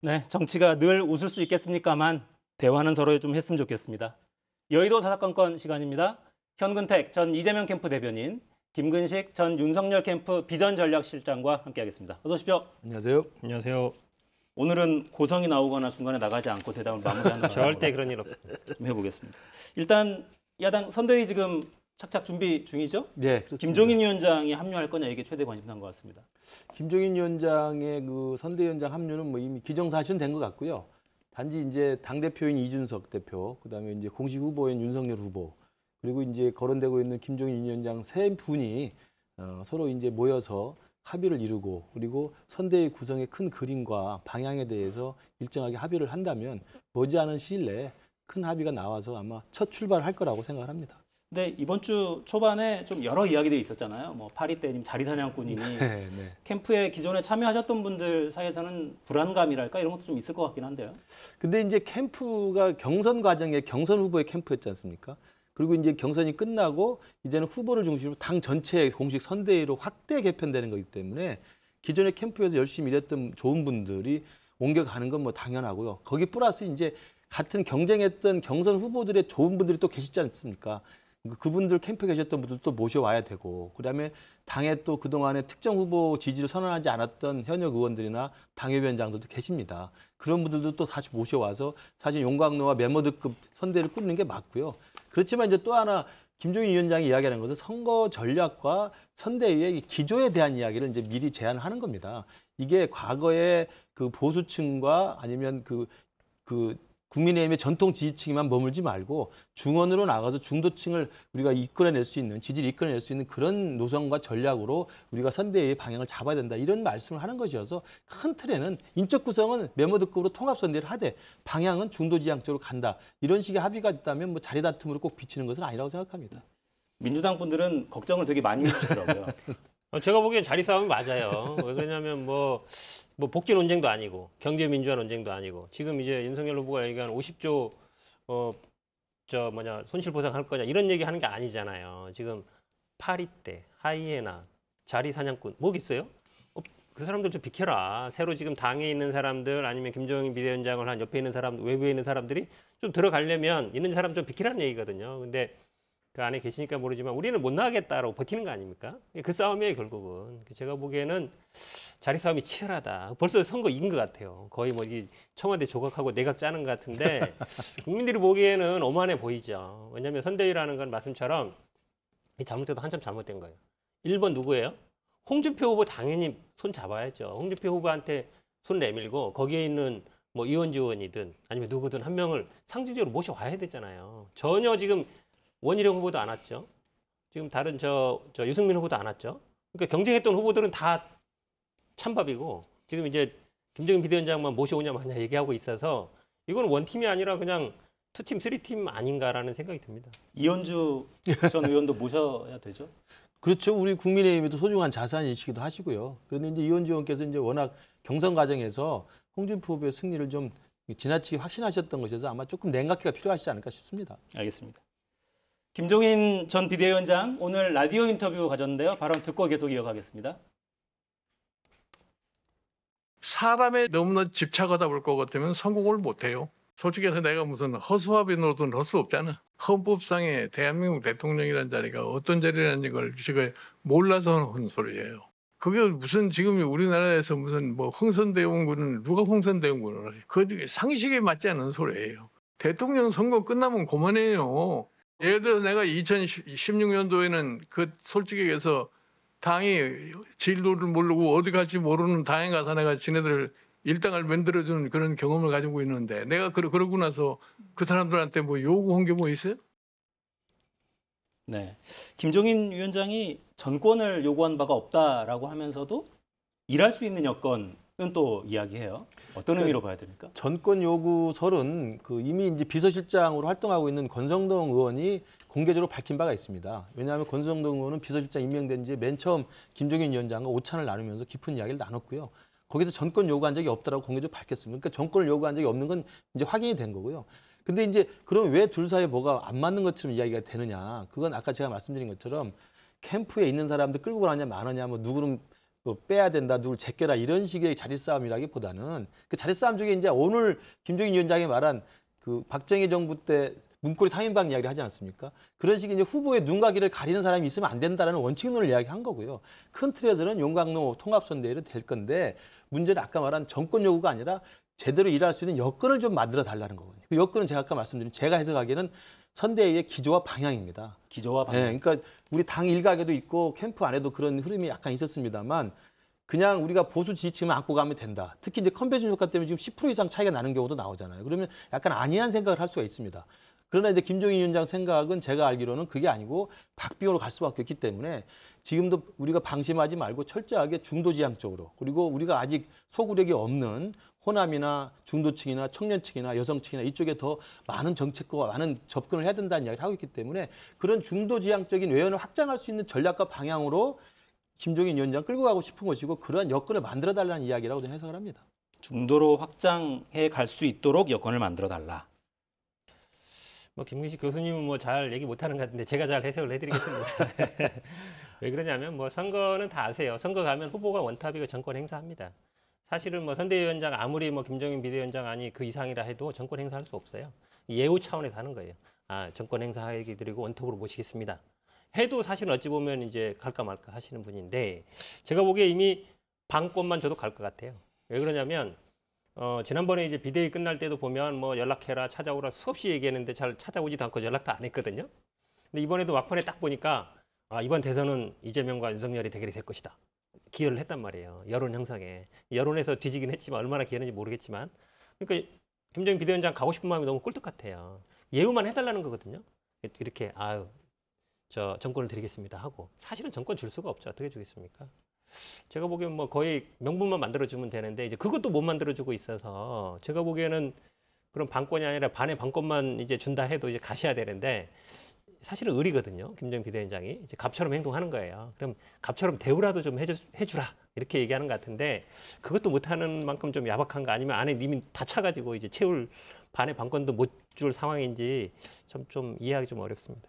네, 정치가 늘 웃을 수 있겠습니까만 대화는 서로 좀 했으면 좋겠습니다. 여의도 사사건건 시간입니다. 현근택 전 이재명 캠프 대변인, 김근식 전 윤석열 캠프 비전전략실장과 함께하겠습니다. 어서 오십시오. 안녕하세요. 안녕하세요. 오늘은 고성이 나오거나 중간에 나가지 않고 대답을 마무리하는 절대 그런 일 없습니다. 좀 해보겠습니다. 일단 야당 선대위 지금 착착 준비 중이죠? 네, 그렇습니다. 김종인 위원장이 합류할 거냐 이게 최대 관심사인 것 같습니다. 김종인 위원장의 그 선대위원장 합류는 뭐 이미 기정사실은 된 것 같고요. 단지 이제 당 대표인 이준석 대표, 그다음에 이제 공식 후보인 윤석열 후보, 그리고 이제 거론되고 있는 김종인 위원장 세 분이 서로 이제 모여서 합의를 이루고, 그리고 선대위 구성의 큰 그림과 방향에 대해서 일정하게 합의를 한다면 머지않은 시일 내에 큰 합의가 나와서 아마 첫 출발을 할 거라고 생각을 합니다. 근데 이번 주 초반에 좀 여러 이야기들이 있었잖아요. 뭐 파리 때님 자리사냥꾼이니 네. 캠프에 기존에 참여하셨던 분들 사이에서는 불안감이랄까 이런 것도 좀 있을 것 같긴 한데요. 근데 이제 캠프가 경선 과정에 경선 후보의 캠프였지 않습니까? 그리고 이제 경선이 끝나고 이제는 후보를 중심으로 당 전체의 공식 선대위로 확대 개편되는 거기 때문에 기존의 캠프에서 열심히 일했던 좋은 분들이 옮겨가는 건 뭐 당연하고요. 거기 플러스 이제 같은 경쟁했던 경선 후보들의 좋은 분들이 또 계시지 않습니까? 그분들 캠프에 계셨던 분들 또 모셔와야 되고, 그다음에 당에 또 그동안에 특정 후보 지지를 선언하지 않았던 현역 의원들이나 당협위원장들도 계십니다. 그런 분들도 또 다시 모셔와서 사실 용광로와 메모드급 선대를 꾸리는 게 맞고요. 그렇지만 이제 또 하나 김종인 위원장이 이야기하는 것은 선거 전략과 선대위의 기조에 대한 이야기를 이제 미리 제안하는 겁니다. 이게 과거에 그 보수층과 아니면 그 국민의힘의 전통 지지층에만 머물지 말고 중원으로 나가서 중도층을 우리가 이끌어낼 수 있는, 지지를 이끌어낼 수 있는 그런 노선과 전략으로 우리가 선대위의 방향을 잡아야 된다, 이런 말씀을 하는 것이어서 큰 틀에는 인적 구성은 메모드급으로 통합선대를 하되 방향은 중도지향 쪽으로 간다, 이런 식의 합의가 있다면 뭐 자리 다툼으로 꼭 비치는 것은 아니라고 생각합니다. 민주당 분들은 걱정을 되게 많이 해주시더라고요. 제가 보기엔 자리 싸움이 맞아요. 왜 그러냐면 뭐 복지 논쟁도 아니고 경제 민주화 논쟁도 아니고 지금 이제 윤석열 후보가 얘기한 50조 손실 보상할 거냐 이런 얘기 하는 게 아니잖아요. 지금 파리 때 하이에나 자리 사냥꾼 뭐겠어요? 그 사람들 좀 비켜라. 새로 지금 당에 있는 사람들 아니면 김종인 비대위원장을 한 옆에 있는 사람, 외부에 있는 사람들이 좀 들어가려면 있는 사람 좀 비키라는 얘기거든요. 근데 그 안에 계시니까 모르지만 우리는 못 나가겠다라고 버티는 거 아닙니까? 그 싸움이에요, 결국은. 제가 보기에는 자리 싸움이 치열하다. 벌써 선거 이긴 것 같아요. 거의 뭐 이 청와대 조각하고 내각 짜는 것 같은데 국민들이 보기에는 오만해 보이죠. 왜냐하면 선대위라는 건 말씀처럼 잘못해도 한참 잘못된 거예요. 1번 누구예요? 홍준표 후보 당연히 손 잡아야죠. 홍준표 후보한테 손 내밀고 거기에 있는 뭐 이원주 의원이든 아니면 누구든 한 명을 상징적으로 모셔와야 되잖아요. 전혀 지금 원희룡 후보도 안 왔죠. 지금 다른 저 유승민 후보도 안 왔죠. 그러니까 경쟁했던 후보들은 다 찬밥이고 지금 이제 김종인 비대위원장만 모셔오냐 마냐 얘기하고 있어서 이건 원팀이 아니라 그냥 투팀, 쓰리팀 아닌가라는 생각이 듭니다. 이현주 전 의원도 모셔야 되죠? 그렇죠. 우리 국민의힘이 또 소중한 자산이시기도 하시고요. 그런데 이제 이원주 의원께서 이제 워낙 경선 과정에서 홍준표 후보의 승리를 좀 지나치게 확신하셨던 것이어서 아마 조금 냉각기가 필요하시지 않을까 싶습니다. 알겠습니다. 김종인 전 비대위원장 오늘 라디오 인터뷰 가졌는데요. 발언 듣고 계속 이어가겠습니다. 사람에 너무나 집착하다 볼 것 같으면 성공을 못해요. 솔직히 해서 내가 무슨 허수아비 노릇은 할 수 없잖아. 헌법상에 대한민국 대통령이라는 자리가 어떤 자리라는 걸 제가 몰라서 하는 소리예요. 그게 무슨 지금 우리나라에서 무슨 뭐 흥선대원군은 누가 흥선대원군을 해. 그게 상식에 맞지 않는 소리예요. 대통령 선거 끝나면 그만해요. 예를 들어 내가 2016년도에는 그 솔직히 얘기해서 당이 진로를 모르고 어디 갈지 모르는 당에 가서 내가 지네들 일당을 만들어주는 그런 경험을 가지고 있는데 내가 그러고 나서 그 사람들한테 뭐 요구한 게 뭐 있어요? 네, 김종인 위원장이 전권을 요구한 바가 없다라고 하면서도 일할 수 있는 여건은 또 이야기해요. 어떤 의미로 봐야 됩니까? 전권 요구설은 이미 이제 비서실장으로 활동하고 있는 권성동 의원이 공개적으로 밝힌 바가 있습니다. 왜냐하면 권성동 의원은 비서실장 임명된 지 맨 처음 김종인 위원장과 오찬을 나누면서 깊은 이야기를 나눴고요. 거기서 전권 요구한 적이 없다라고 공개적으로 밝혔습니다. 그러니까 전권을 요구한 적이 없는 건 이제 확인이 된 거고요. 근데 이제 그럼 왜 둘 사이에 뭐가 안 맞는 것처럼 이야기가 되느냐? 그건 아까 제가 말씀드린 것처럼 캠프에 있는 사람들 끌고 가느냐 마느냐, 뭐 누구는 빼야 된다, 누굴 제껴라 이런 식의 자리 싸움이라기보다는 그 자리 싸움 중에 이제 오늘 김종인 위원장이 말한 그 박정희 정부 때 문고리 3인방 이야기를 하지 않습니까? 그런 식의 이제 후보의 눈과 귀를 가리는 사람이 있으면 안 된다라는 원칙론을 이야기한 거고요. 큰 틀에서는 용광로 통합선대위로 될 건데 문제는 아까 말한 정권 요구가 아니라 제대로 일할 수 있는 여건을 좀 만들어 달라는 거거든요. 그 여건은 제가 아까 말씀드린 제가 해석하기에는 선대위의 기조와 방향입니다. 기조와 방향. 네, 그러니까 우리 당 일각에도 있고 캠프 안에도 그런 흐름이 약간 있었습니다만 그냥 우리가 보수 지지층만 안고 가면 된다. 특히 이제 컨벤션 효과 때문에 지금 10% 이상 차이가 나는 경우도 나오잖아요. 그러면 약간 안이한 생각을 할 수가 있습니다. 그러나 이제 김종인 위원장 생각은 제가 알기로는 그게 아니고 박빙으로 갈 수밖에 없기 때문에 지금도 우리가 방심하지 말고 철저하게 중도지향적으로 그리고 우리가 아직 소구력이 없는 호남이나 중도층이나 청년층이나 여성층이나 이쪽에 더 많은 정책과 많은 접근을 해야 된다는 이야기를 하고 있기 때문에 그런 중도지향적인 외연을 확장할 수 있는 전략과 방향으로 김종인 위원장 끌고 가고 싶은 것이고 그러한 여건을 만들어달라는 이야기라고 저는 해석을 합니다. 중도로 확장해 갈 수 있도록 여건을 만들어 달라. 뭐 김근식 교수님은 뭐 잘 얘기 못하는 것 같은데 제가 잘 해석을 해드리겠습니다. 왜 그러냐면 뭐 선거는 다 아세요. 선거 가면 후보가 원탑이고 정권 행사합니다. 사실은 뭐 선대위원장 아무리 뭐 김종인 비대위원장 그 이상이라 해도 정권 행사할 수 없어요. 예우 차원에서 하는 거예요. 아 정권 행사하게 드리고 원톱으로 모시겠습니다. 해도 사실은 어찌 보면 이제 갈까 말까 하시는 분인데 제가 보기에 이미 방권만 줘도 갈 것 같아요. 왜 그러냐면 지난번에 이제 비대위 끝날 때도 보면 뭐 연락해라 찾아오라 수없이 얘기했는데 잘 찾아오지도 않고 연락도 안 했거든요. 근데 이번에도 막판에 딱 보니까 아, 이번 대선은 이재명과 윤석열이 대결이 될 것이다. 기여를 했단 말이에요. 여론 형성에. 여론에서 뒤지긴 했지만 얼마나 기여했는지 모르겠지만 그러니까 김종인 비대위원장 가고 싶은 마음이 너무 꿀떡 같아요. 예우만 해달라는 거거든요. 이렇게 아유 저 정권을 드리겠습니다 하고 사실은 정권 줄 수가 없죠. 어떻게 주겠습니까? 제가 보기엔 뭐 거의 명분만 만들어주면 되는데 이제 그것도 못 만들어주고 있어서 제가 보기에는 그런 방권이 아니라 반의 방권만 이제 준다 해도 이제 가셔야 되는데 사실은 의리거든요. 김종인 비대위원장이 이제 갑처럼 행동하는 거예요. 그럼 갑처럼 대우라도 좀 해주라 이렇게 얘기하는 것 같은데 그것도 못하는 만큼 좀 야박한 거 아니면 안에 이미 다 차가지고 이제 채울 반의 방권도 못 줄 상황인지 좀 이해하기 좀 어렵습니다.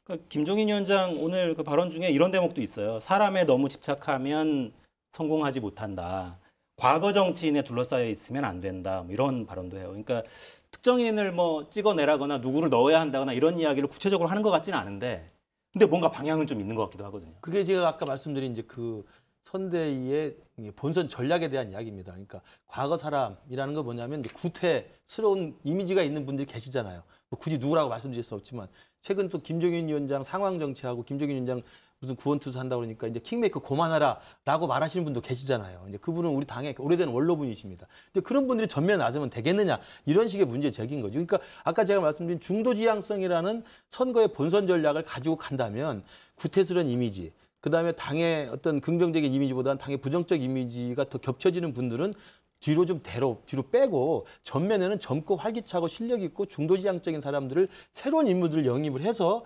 그러니까 김종인 위원장 오늘 그 발언 중에 이런 대목도 있어요. 사람에 너무 집착하면 성공하지 못한다. 과거 정치인에 둘러싸여 있으면 안 된다. 뭐 이런 발언도 해요. 그러니까 특정인을 뭐 찍어내라거나 누구를 넣어야 한다거나 이런 이야기를 구체적으로 하는 것 같지는 않은데 근데 뭔가 방향은 좀 있는 것 같기도 하거든요. 그게 제가 아까 말씀드린 이제 그 선대위의 본선 전략에 대한 이야기입니다. 그러니까 과거 사람이라는 건 뭐냐면 이제 구태스러운 이미지가 있는 분들이 계시잖아요. 뭐 굳이 누구라고 말씀드릴 수 없지만 최근 또 김종인 위원장 상황 정치하고 김종인 위원장 무슨 구원투수 한다고 그러니까 이제 킹메이커 고만하라라고 말하시는 분도 계시잖아요. 이제 그분은 우리 당의 오래된 원로분이십니다. 이제 그런 분들이 전면에 나서면 되겠느냐 이런 식의 문제 제기인 거죠. 그러니까 아까 제가 말씀드린 중도지향성이라는 선거의 본선 전략을 가지고 간다면 구태스러운 이미지, 그다음에 당의 어떤 긍정적인 이미지보다는 당의 부정적 이미지가 더 겹쳐지는 분들은 뒤로 좀 뒤로 빼고 전면에는 젊고 활기차고 실력 있고 중도지향적인 사람들을 새로운 인물들을 영입을 해서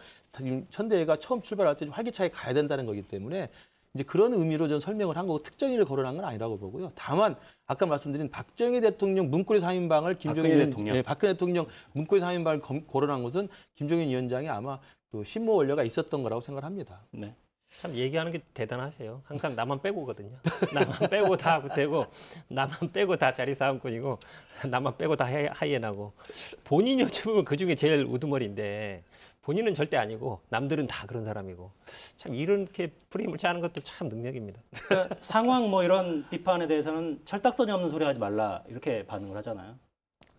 선대위가 처음 출발할 때 좀 활기차게 가야 된다는 거기 때문에 이제 그런 의미로 전 설명을 한 거고 특정인을 거론한 건 아니라고 보고요. 다만 아까 말씀드린 박정희 대통령 문고리 3인방을 박근혜 대통령 문고리 3인방을 거론한 것은 김종인 위원장이 아마 그 신모 원료가 있었던 거라고 생각합니다. 네. 참 얘기하는 게 대단하세요. 항상 나만 빼고거든요. 나만 빼고 다 구태고 나만 빼고 다 자리 싸움꾼이고 나만 빼고 다 하이에나고 본인이 어쩌면 그중에 제일 우두머리인데 본인은 절대 아니고 남들은 다 그런 사람이고 참 이렇게 프레임을 짜는 것도 참 능력입니다. 그러니까 상황 뭐 이런 비판에 대해서는 철딱서니 없는 소리 하지 말라 이렇게 반응을 하잖아요.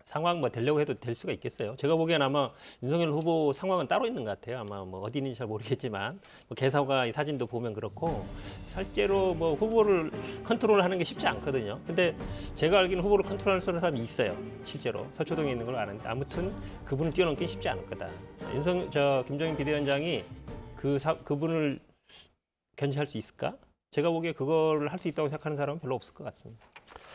상황 뭐 되려고 해도 될 수가 있겠어요. 제가 보기엔 아마 윤석열 후보 상황은 따로 있는 것 같아요. 아마 뭐 어디 있는지 잘 모르겠지만 뭐 개사가 이 사진도 보면 그렇고 실제로 뭐 후보를 컨트롤하는 게 쉽지 않거든요. 근데 제가 알기로는 후보를 컨트롤할 수 있는 사람이 있어요. 실제로 서초동에 있는 걸 아는데 아무튼 그분을 뛰어넘기는 쉽지 않을 거다. 김종인 비대위원장이 그분을 견제할 수 있을까? 제가 보기에 그걸 할 수 있다고 생각하는 사람은 별로 없을 것 같습니다.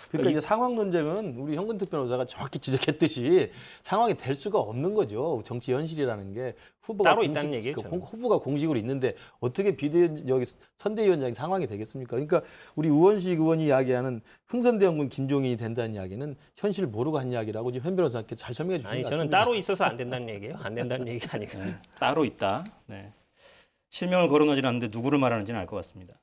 그러니까 이제 상황 논쟁은 우리 현근택 변호사가 정확히 지적했듯이 상황이 될 수가 없는 거죠. 정치 현실이라는 게 후보가 따로 있다는 얘기예요. 후보가 공식으로 있는데 어떻게 선대위원장이 상황이 되겠습니까? 그러니까 우리 우원식 의원이 이야기하는 흥선대원군 김종인이 된다는 이야기는 현실을 모르고 한 이야기라고 지금 현 변호사께 잘 설명해 주신 것 같습니다. 저는 따로 있어서 안 된다는 얘기예요. 안 된다는 얘기가 아니고 따로 있다. 네. 실명을 거론하지는 않는데 누구를 말하는지는 알 것 같습니다.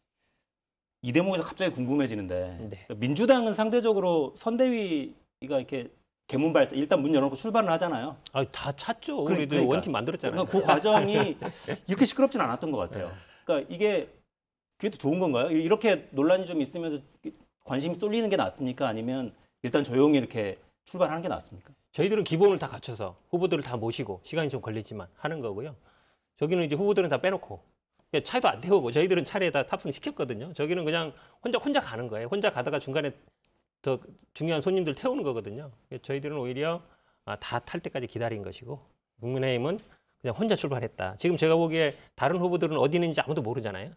이 대목에서 갑자기 궁금해지는데 네. 민주당은 상대적으로 선대위가 이렇게 개문 발자 일단 문 열어놓고 출발을 하잖아요. 아, 다 찾죠. 그러니까. 우리도 원팀 만들었잖아요. 그러니까 그 과정이 이렇게 시끄럽지는 않았던 것 같아요. 그러니까 이게 그게 또 좋은 건가요? 이렇게 논란이 좀 있으면서 관심이 쏠리는 게 낫습니까? 아니면 일단 조용히 이렇게 출발하는 게 낫습니까? 저희들은 기본을 다 갖춰서 후보들을 다 모시고 시간이 좀 걸리지만 하는 거고요. 저기는 이제 후보들은 다 빼놓고 차도 안 태우고 저희들은 차례에 다 탑승시켰거든요. 저기는 그냥 혼자 가는 거예요. 혼자 가다가 중간에 더 중요한 손님들 태우는 거거든요. 저희들은 오히려 다 탈 때까지 기다린 것이고 국민의힘은 그냥 혼자 출발했다. 지금 제가 보기에 다른 후보들은 어디 있는지 아무도 모르잖아요.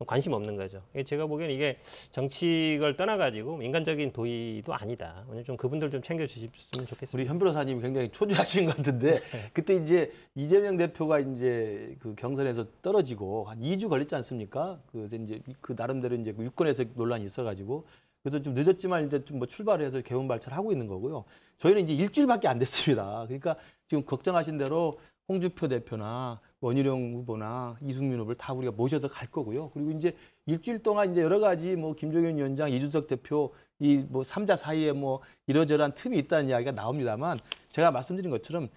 관심 없는 거죠. 제가 보기에는 이게 정치를 떠나가지고 인간적인 도의도 아니다. 좀 그분들 좀 챙겨주셨으면 좋겠습니다. 우리 현 변호사님이 굉장히 초조하신 것 같은데 그때 이제 이재명 대표가 이제 그 경선에서 떨어지고 한 2주 걸렸지 않습니까? 그래서 이제 그 나름대로 이제 유권에서 논란이 있어가지고 그래서 좀 늦었지만 이제 좀 뭐 출발을 해서 개원 발차를 하고 있는 거고요. 저희는 이제 일주일밖에 안 됐습니다. 그러니까 지금 걱정하신 대로 홍준표 대표나 원희룡 후보나 이승민 후보를 다 우리가 모셔서 갈 거고요. 그리고 이제 일주일 동안 이제 여러 가지 뭐 김종인 위원장, 이준석 대표 이 뭐 3자 사이에 뭐 이러저러한 틈이 있다는 이야기가 나옵니다만 제가 말씀드린 것처럼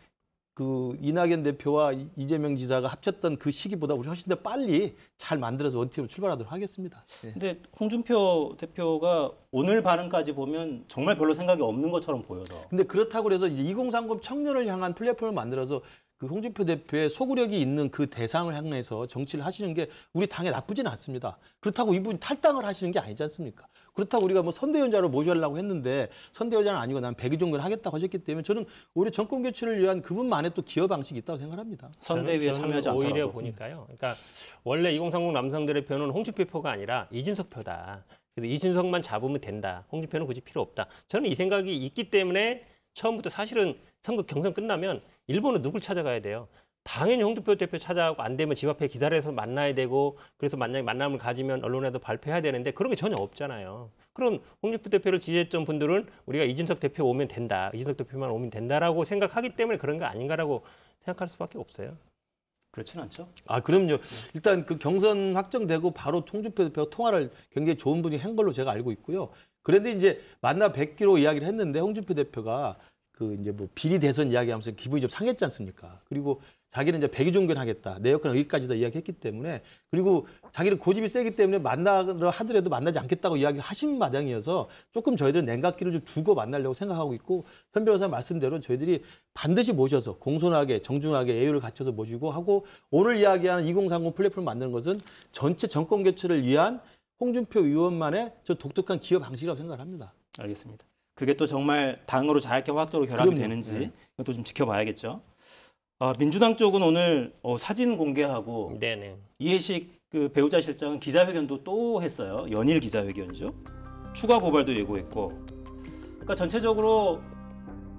그 이낙연 대표와 이재명 지사가 합쳤던 그 시기보다 우리 훨씬 더 빨리 잘 만들어서 원팀으로 출발하도록 하겠습니다. 네. 근데 홍준표 대표가 오늘 발언까지 보면 정말 별로 생각이 없는 것처럼 보여서. 근데 그렇다고 해서 이제 2030 청년을 향한 플랫폼을 만들어서 그 홍준표 대표의 소구력이 있는 그 대상을 향해서 정치를 하시는 게 우리 당에 나쁘지는 않습니다. 그렇다고 이분이 탈당을 하시는 게 아니지 않습니까? 그렇다고 우리가 뭐 선대위원장으로 모셔려고 했는데 선대위원장은 아니고 난 백의종군 하겠다고 하셨기 때문에 저는 오히려 정권 교체를 위한 그분만의 또 기여 방식이 있다고 생각합니다. 선대위에 참여하지 않더라도. 오히려 보니까요. 그러니까 원래 2030 남성들의 표는 홍준표 표가 아니라 이준석 표다. 그래서 이준석만 잡으면 된다. 홍준표는 굳이 필요 없다. 저는 이 생각이 있기 때문에 처음부터 사실은 선거 경선 끝나면 일본은 누굴 찾아가야 돼요. 당연히 홍준표 대표 찾아가고 안 되면 집 앞에 기다려서 만나야 되고 그래서 만약에 만남을 가지면 언론에도 발표해야 되는데 그런 게 전혀 없잖아요. 그럼 홍준표 대표를 지지했던 분들은 우리가 이준석 대표 오면 된다. 이준석 대표만 오면 된다라고 생각하기 때문에 그런 거 아닌가라고 생각할 수밖에 없어요. 그렇진 않죠. 아, 그럼요. 일단 그 경선 확정되고 바로 홍준표 대표가 통화를 굉장히 좋은 분이 한 걸로 제가 알고 있고요. 그런데 이제 만나 뵙기로 이야기를 했는데 홍준표 대표가 그 이제 뭐 비리 대선 이야기하면서 기분이 좀 상했지 않습니까? 그리고 자기는 이제 백의종군 하겠다. 내 역할은 여기까지다 이야기했기 때문에 그리고 자기는 고집이 세기 때문에 만나려 하더라도 만나지 않겠다고 이야기를 하신 마당이어서 조금 저희들은 냉각기를 좀 두고 만나려고 생각하고 있고 현 변호사 말씀대로 저희들이 반드시 모셔서 공손하게 정중하게 예의를 갖춰서 모시고 하고 오늘 이야기하는 2030 플랫폼을 만드는 것은 전체 정권 교체를 위한 홍준표 의원만의 저 독특한 기여 방식이라고 생각합니다. 알겠습니다. 그게 또 정말 당으로 잘 화학적으로 결합이 그럼요. 되는지 네. 이것도 좀 지켜봐야겠죠. 민주당 쪽은 오늘 사진 공개하고 네네. 이해식 그 배우자 실장은 기자회견도 또 했어요. 연일 기자회견이죠. 추가 고발도 예고했고. 그러니까 전체적으로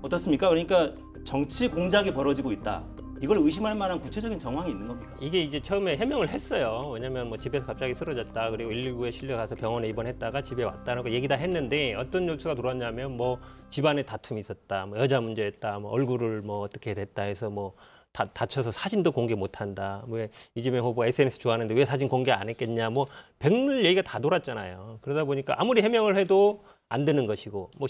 어떻습니까? 그러니까 정치 공작이 벌어지고 있다. 이걸 의심할 만한 구체적인 정황이 있는 겁니까? 이게 이제 처음에 해명을 했어요. 왜냐면 뭐 집에서 갑자기 쓰러졌다. 그리고 119에 실려가서 병원에 입원했다가 집에 왔다는 거 얘기 다 했는데 어떤 뉴스가 들어왔냐면 뭐 집안에 다툼이 있었다. 뭐 여자 문제였다. 뭐 얼굴을 뭐 어떻게 됐다 해서 뭐 다쳐서 사진도 공개 못 한다. 뭐 이재명 후보 SNS 좋아하는데 왜 사진 공개 안 했겠냐. 뭐 백물 얘기가 다 돌았잖아요. 그러다 보니까 아무리 해명을 해도 안 되는 것이고 뭐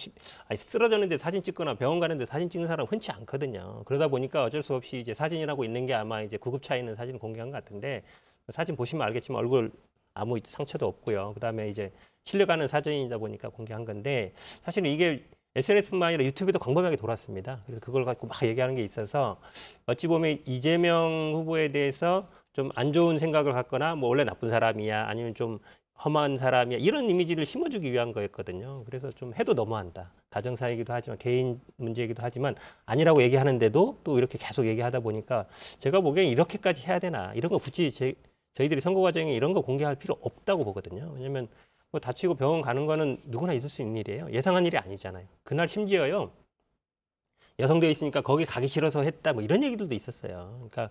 쓰러졌는데 사진 찍거나 병원 가는데 사진 찍는 사람 흔치 않거든요. 그러다 보니까 어쩔 수 없이 이제 사진이라고 있는 게 아마 이제 구급차에 있는 사진 공개한 것 같은데 사진 보시면 알겠지만 얼굴 아무 상처도 없고요. 그다음에 이제 실려가는 사진이다 보니까 공개한 건데 사실은 이게 SNS뿐만 아니라 유튜브에도 광범위하게 돌았습니다. 그래서 그걸 갖고 막 얘기하는 게 있어서 어찌 보면 이재명 후보에 대해서 좀 안 좋은 생각을 갖거나 뭐 원래 나쁜 사람이야 아니면 좀 험한 사람이야 이런 이미지를 심어주기 위한 거였거든요. 그래서 좀 해도 너무한다. 가정사이기도 하지만 개인 문제이기도 하지만 아니라고 얘기하는데도 또 이렇게 계속 얘기하다 보니까 제가 보기엔 이렇게까지 해야 되나 이런 거 굳이 저희들이 선거 과정에 이런 거 공개할 필요 없다고 보거든요. 왜냐하면 뭐 다치고 병원 가는 거는 누구나 있을 수 있는 일이에요. 예상한 일이 아니잖아요. 그날 심지어요. 여성되어 있으니까 거기 가기 싫어서 했다 뭐 이런 얘기들도 있었어요. 그러니까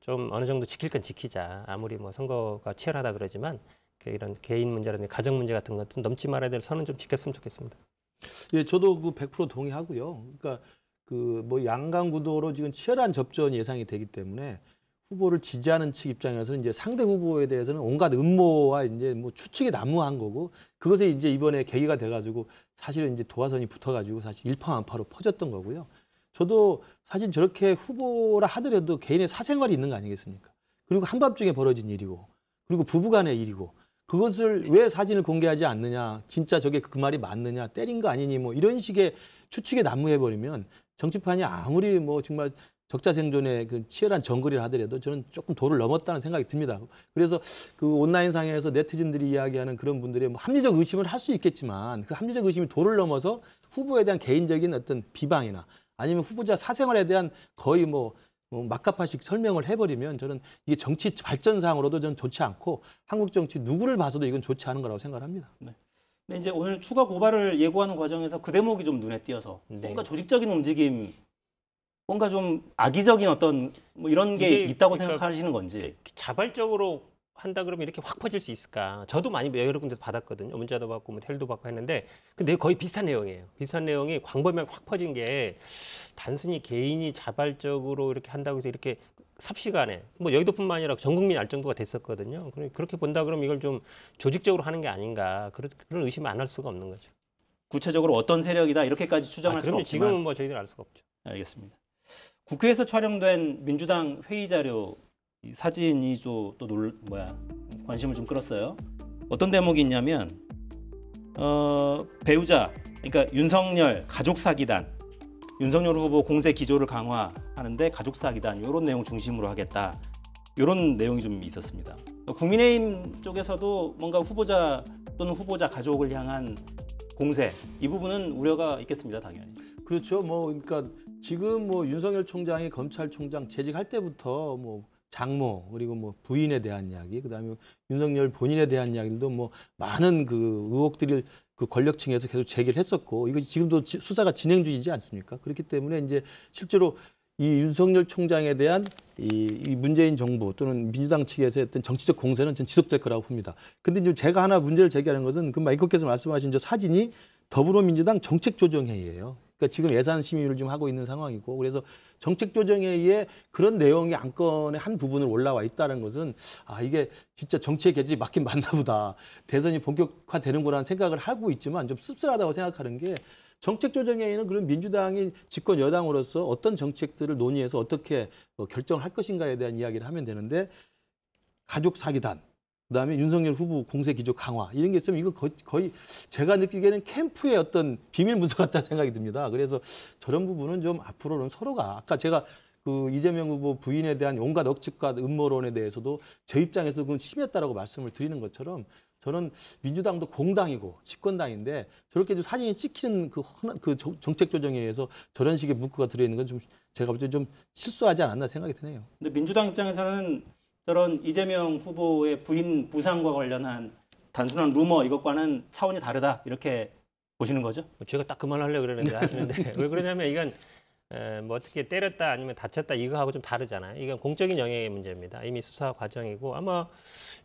좀 어느 정도 지킬 건 지키자. 아무리 뭐 선거가 치열하다 그러지만 이런 개인 문제라든지 가정 문제 같은 것도 넘지 말아야 될 선은 좀 지켰으면 좋겠습니다. 예, 저도 그 100% 동의하고요. 그러니까 그 뭐 양강 구도로 지금 치열한 접전 예상이 되기 때문에 후보를 지지하는 측 입장에서는 이제 상대 후보에 대해서는 온갖 음모와 이제 뭐 추측이 난무한 거고 그것에 이제 이번에 계기가 돼가지고 사실은 이제 도화선이 붙어가지고 사실 일파만파로 퍼졌던 거고요. 저도 사실 저렇게 후보라 하더라도 개인의 사생활이 있는 거 아니겠습니까? 그리고 한밤중에 벌어진 일이고 그리고 부부간의 일이고 그것을 왜 사진을 공개하지 않느냐, 진짜 저게 그 말이 맞느냐, 때린 거 아니니 뭐 이런 식의 추측에 난무해버리면 정치판이 아무리 뭐 정말 적자생존의 그 치열한 정글이라 하더라도 저는 조금 도를 넘었다는 생각이 듭니다. 그래서 그 온라인상에서 네티즌들이 이야기하는 그런 분들의 뭐 합리적 의심을 할 수 있겠지만 그 합리적 의심이 도를 넘어서 후보에 대한 개인적인 어떤 비방이나 아니면 후보자 사생활에 대한 거의 뭐 막가파식 설명을 해버리면 저는 이게 정치 발전상으로도 저는 좋지 않고 한국 정치 누구를 봐서도 이건 좋지 않은 거라고 생각합니다. 네. 근데 이제 오늘 추가 고발을 예고하는 과정에서 그 대목이 좀 눈에 띄어서 네. 뭔가 조직적인 움직임, 뭔가 좀 악의적인 어떤 뭐 이런 게 이게 있다고 그러니까 생각하시는 건지. 자발적으로 한다 그러면 이렇게 확 퍼질 수 있을까? 저도 많이 여러 군데서 받았거든요. 문자도 받고 뭐 텔도 받고 했는데 근데 거의 비슷한 내용이에요. 비슷한 내용이 광범위하게 확 퍼진 게 단순히 개인이 자발적으로 이렇게 한다고 해서 이렇게 삽시간에 뭐 여의도뿐만 아니라 전 국민이 알 정도가 됐었거든요. 그렇게 본다 그러면 이걸 좀 조직적으로 하는 게 아닌가 그런 의심 안 할 수가 없는 거죠. 구체적으로 어떤 세력이다 이렇게까지 추정할 수는 그러면 없지만. 지금은 뭐 저희들 알 수가 없죠. 알겠습니다. 국회에서 촬영된 민주당 회의 자료 이 사진이 또 관심을 좀 끌었어요. 어떤 대목이 있냐면 배우자 그러니까 윤석열 가족 사기단, 윤석열 후보 공세 기조를 강화하는데 가족 사기단 이런 내용 중심으로 하겠다. 이런 내용이 좀 있었습니다. 국민의힘 쪽에서도 뭔가 후보자 또는 후보자 가족을 향한 공세 이 부분은 우려가 있겠습니다, 당연히. 그렇죠. 뭐 그러니까 지금 뭐 윤석열 총장이 검찰총장 재직할 때부터 뭐 장모 그리고 뭐 부인에 대한 이야기, 그다음에 윤석열 본인에 대한 이야기들도 뭐 많은 그 의혹들을 그 권력층에서 계속 제기를 했었고 이거 지금도 수사가 진행 중이지 않습니까? 그렇기 때문에 이제 실제로 이 윤석열 총장에 대한 이 문재인 정부 또는 민주당 측에서의 어떤 정치적 공세는 전 지속될 거라고 봅니다. 근데 이제 제가 하나 문제를 제기하는 것은 그 마이크께서 말씀하신 저 사진이 더불어민주당 정책조정회의예요. 그러니까 지금 예산 심의를 좀 하고 있는 상황이고 그래서 정책조정회의에 그런 내용이 안건의 한 부분을 올라와 있다는 것은 이게 진짜 정치의 계절이 맞긴 맞나 보다. 대선이 본격화되는 거라는 생각을 하고 있지만 좀 씁쓸하다고 생각하는 게 정책조정회의는 그런 민주당이 집권 여당으로서 어떤 정책들을 논의해서 어떻게 결정을 할 것인가에 대한 이야기를 하면 되는데 가족 사기단, 그다음에 윤석열 후보 공세 기조 강화 이런 게 있으면 이거 거의 제가 느끼기에는 캠프의 어떤 비밀 문서 같다는 생각이 듭니다. 그래서 저런 부분은 좀 앞으로는 서로가 아까 제가 그 이재명 후보 부인에 대한 온갖 억측과 음모론에 대해서도 제 입장에서 그건 심했다라고 말씀을 드리는 것처럼 저는 민주당도 공당이고 집권당인데 저렇게 좀 사진이 찍히는 그 정책조정회의에서 저런 식의 문구가 들어있는 건 좀 제가 볼 때 좀 실수하지 않았나 생각이 드네요. 근데 민주당 입장에서는 저런 이재명 후보의 부인 부상과 관련한 단순한 루머 이것과는 차원이 다르다 이렇게 보시는 거죠? 제가 딱 그 말 하려고 그러는데 하시는데 왜 그러냐면 이건 뭐 어떻게 때렸다 아니면 다쳤다 이거하고 좀 다르잖아요. 이건 공적인 영역의 문제입니다. 이미 수사 과정이고 아마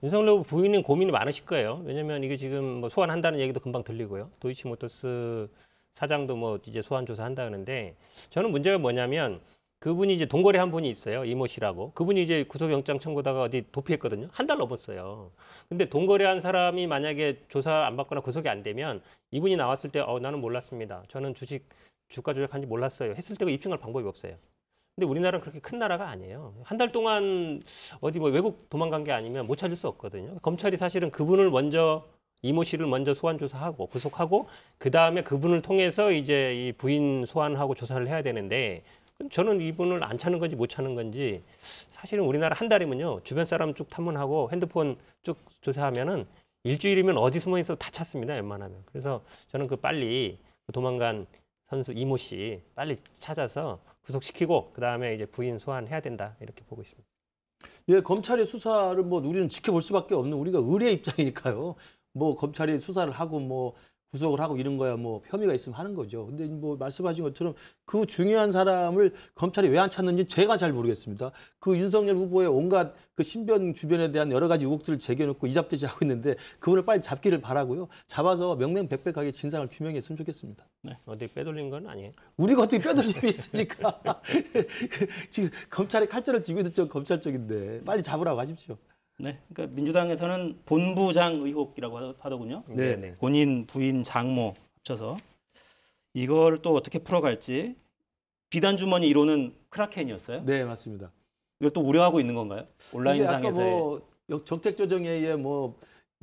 윤석열 후보 부인은 고민이 많으실 거예요. 왜냐하면 이게 지금 뭐 소환한다는 얘기도 금방 들리고요. 도이치모터스 사장도 뭐 이제 소환 조사한다 하는데 저는 문제가 뭐냐면 그분이 이제 동거래 한 분이 있어요. 이모 씨라고. 그분이 이제 구속영장 청구다가 어디 도피했거든요. 한 달 넘었어요. 근데 동거래한 사람이 만약에 조사 안 받거나 구속이 안 되면 이분이 나왔을 때 나는 몰랐습니다. 저는 주가 조작한지 몰랐어요. 했을 때 입증할 방법이 없어요. 근데 우리나라는 그렇게 큰 나라가 아니에요. 한 달 동안 어디 뭐 외국 도망간 게 아니면 못 찾을 수 없거든요. 검찰이 사실은 그분을 먼저 이모 씨를 먼저 소환 조사하고 구속하고 그 다음에 그분을 통해서 이제 이 부인 소환하고 조사를 해야 되는데 저는 이분을 안 찾는 건지 못 찾는 건지 사실은 우리나라 한 달이면요 주변 사람 쭉 탐문하고 핸드폰 쭉 조사하면은 일주일이면 어디 숨어 있어도 다 찾습니다. 웬만하면. 그래서 저는 빨리 도망간 선수 이모 씨 빨리 찾아서 구속시키고 그 다음에 이제 부인 소환해야 된다 이렇게 보고 있습니다. 예, 검찰의 수사를 뭐 우리는 지켜볼 수밖에 없는 우리가 의뢰 입장이니까요. 뭐 검찰이 수사를 하고 뭐 구속을 하고 이런 거야 뭐 혐의가 있으면 하는 거죠. 근데 뭐 말씀하신 것처럼 그 중요한 사람을 검찰이 왜 안 찾는지 제가 잘 모르겠습니다. 그 윤석열 후보의 온갖 그 신변 주변에 대한 여러 가지 의혹들을 제기해놓고 이잡듯이 하고 있는데 그분을 빨리 잡기를 바라고요. 잡아서 명명백백하게 진상을 규명했으면 좋겠습니다. 어디 빼돌린 건 아니에요? 우리가 어떻게 뼈돌림이 있습니까? 지금 검찰이 칼자를 쥐고 있는 쪽 검찰 쪽인데 빨리 잡으라고 하십시오. 네, 그러니까 민주당에서는 본부장 의혹이라고 하더군요. 네. 본인, 부인, 장모 합쳐서 이걸 또 어떻게 풀어갈지. 비단 주머니 1호는 크라켄이었어요. 네, 맞습니다. 이걸 또 우려하고 있는 건가요? 이제 온라인상에서의 아까 뭐 정책 조정에 의해 뭐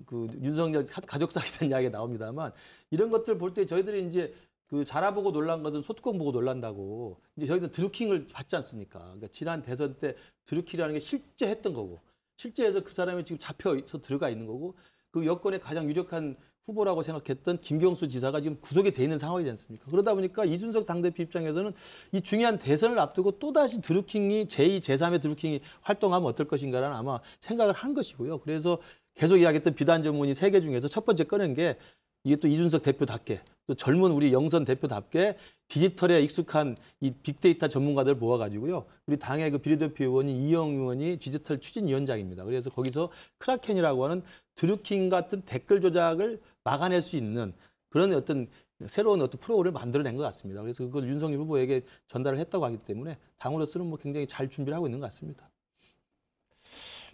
그 윤석열 가족 사기에 대한 이야기가 나옵니다만 이런 것들 볼 때 저희들이 이제 그 자라보고 놀란 것은 소뚜껑 보고 놀란다고 이제 저희들 드루킹을 받지 않습니까? 그러니까 지난 대선 때 드루킹이라는 게 실제 했던 거고 실제 해서 그 사람이 지금 잡혀서 들어가 있는 거고 그 여권의 가장 유력한 후보라고 생각했던 김경수 지사가 지금 구속이 돼 있는 상황이지 않습니까? 그러다 보니까 이준석 당대표 입장에서는 이 중요한 대선을 앞두고 또다시 드루킹이 제2, 제3의 드루킹이 활동하면 어떨 것인가라는 아마 생각을 한 것이고요. 그래서 계속 이야기했던 비단 전문의 3개 중에서 첫 번째 꺼낸 게 이게 또 이준석 대표답게 또 젊은 우리 영선 대표답게 디지털에 익숙한 이 빅데이터 전문가들 모아가지고요. 우리 당의 그 비례대표 의원인 이영 의원이 디지털 추진위원장입니다. 그래서 거기서 크라켄이라고 하는 드루킹 같은 댓글 조작을 막아낼 수 있는 그런 어떤 새로운 어떤 프로그램을 만들어낸 것 같습니다. 그래서 그걸 윤석열 후보에게 전달을 했다고 하기 때문에 당으로서는 뭐 굉장히 잘 준비를 하고 있는 것 같습니다.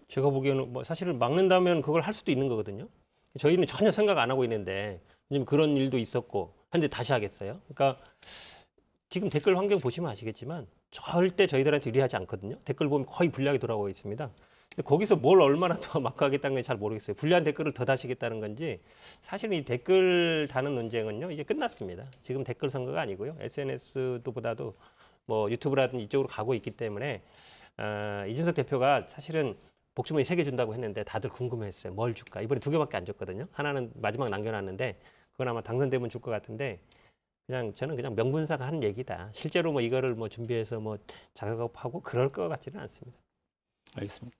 제가 보기에는 뭐 사실은 막는다면 그걸 할 수도 있는 거거든요. 저희는 전혀 생각 안 하고 있는데 요즘 그런 일도 있었고 한데 다시 하겠어요. 그러니까 지금 댓글 환경 보시면 아시겠지만 절대 저희들한테 유리하지 않거든요. 댓글 보면 거의 불리하게 돌아오고 있습니다. 근데 거기서 뭘 얼마나 더 막하겠다는 건 잘 모르겠어요. 불리한 댓글을 더 다시겠다는 건지 사실은 이 댓글 다는 논쟁은요 이제 끝났습니다. 지금 댓글 선거가 아니고요. SNS도 보다도 뭐 유튜브라든지 이쪽으로 가고 있기 때문에 이준석 대표가 사실은 복주머니 3개 준다고 했는데 다들 궁금해했어요. 뭘 줄까? 이번에 2개밖에 안 줬거든요. 하나는 마지막 남겨놨는데 그건 아마 당선되면 줄 것 같은데 저는 그냥 명분상 하는 얘기다. 실제로 뭐 이거를 뭐 준비해서 뭐 작업하고 그럴 것 같지는 않습니다. 알겠습니다.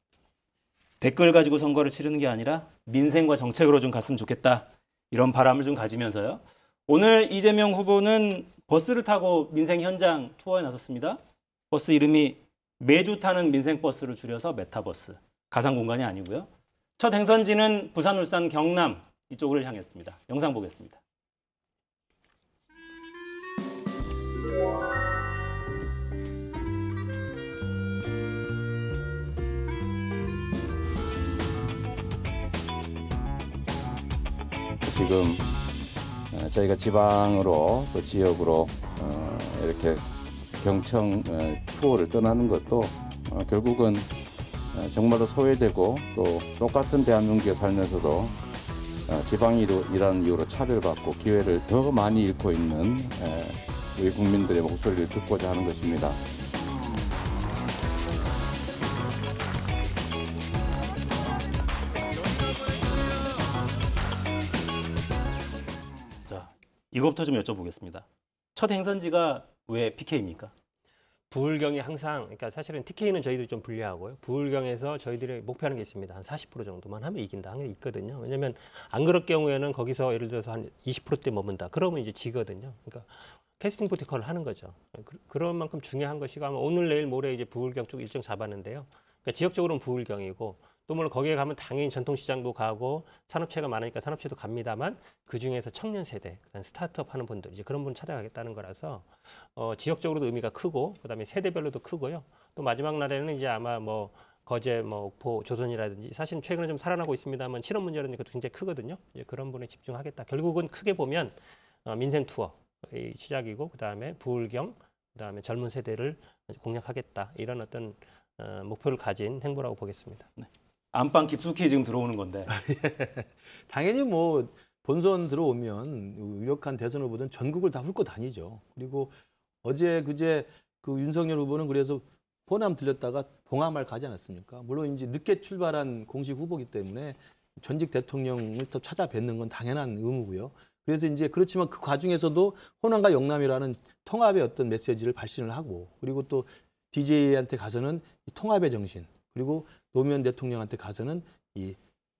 댓글 가지고 선거를 치르는 게 아니라 민생과 정책으로 좀 갔으면 좋겠다. 이런 바람을 좀 가지면서요. 오늘 이재명 후보는 버스를 타고 민생 현장 투어에 나섰습니다. 버스 이름이 매주 타는 민생버스를 줄여서 메타버스. 가상 공간이 아니고요. 첫 행선지는 부산, 울산, 경남 이쪽을 향했습니다. 영상 보겠습니다. 지금 저희가 지방으로 또 지역으로 이렇게 경청 투어를 떠나는 것도 결국은 정말로 소외되고 또 똑같은 대한민국에 살면서도 지방이라는 이유로 차별받고 기회를 더 많이 잃고 있는 우리 국민들의 목소리를 듣고자 하는 것입니다. 자, 이것부터 좀 여쭤보겠습니다. 첫 행선지가 왜 PK입니까? 부울경이 항상, 그러니까 사실은 TK는 저희들이 좀 불리하고요. 부울경에서 저희들이 목표하는 게 있습니다. 한 40% 정도만 하면 이긴다 하는 게 있거든요. 왜냐하면 안 그럴 경우에는 거기서 예를 들어서 한 20%대 머문다. 그러면 이제 지거든요. 그러니까 캐스팅 프로토콜을 하는 거죠. 그런 만큼 중요한 것이고 아마 오늘 내일 모레 이제 부울경 쪽 일정 잡았는데요. 그러니까 지역적으로는 부울경이고 또 물론 거기에 가면 당연히 전통시장도 가고 산업체가 많으니까 산업체도 갑니다만 그 중에서 청년 세대, 그다음 스타트업 하는 분들 이제 그런 분 찾아가겠다는 거라서 지역적으로도 의미가 크고 그다음에 세대별로도 크고요. 또 마지막 날에는 이제 아마 뭐 거제, 뭐 옥포, 조선이라든지 사실 최근에 좀 살아나고 있습니다만 실업 문제라는 것도 굉장히 크거든요. 이제 그런 분에 집중하겠다. 결국은 크게 보면 민생 투어 의 시작이고 그다음에 부울경, 그다음에 젊은 세대를 공략하겠다 이런 어떤 목표를 가진 행보라고 보겠습니다. 네. 안방 깊숙이 지금 들어오는 건데. 당연히 뭐 본선 들어오면 유력한 대선 후보든 전국을 다 훑고 다니죠. 그리고 어제 그제 그 윤석열 후보는 그래서 호남 들렸다가 봉하마을 가지 않았습니까? 물론 이제 늦게 출발한 공식 후보기 때문에 전직 대통령을 또 찾아뵙는 건 당연한 의무고요. 그래서 이제 그렇지만 그 과정에서도 호남과 영남이라는 통합의 어떤 메시지를 발신을 하고 그리고 또 DJ한테 가서는 이 통합의 정신 그리고 노무현 대통령한테 가서는 이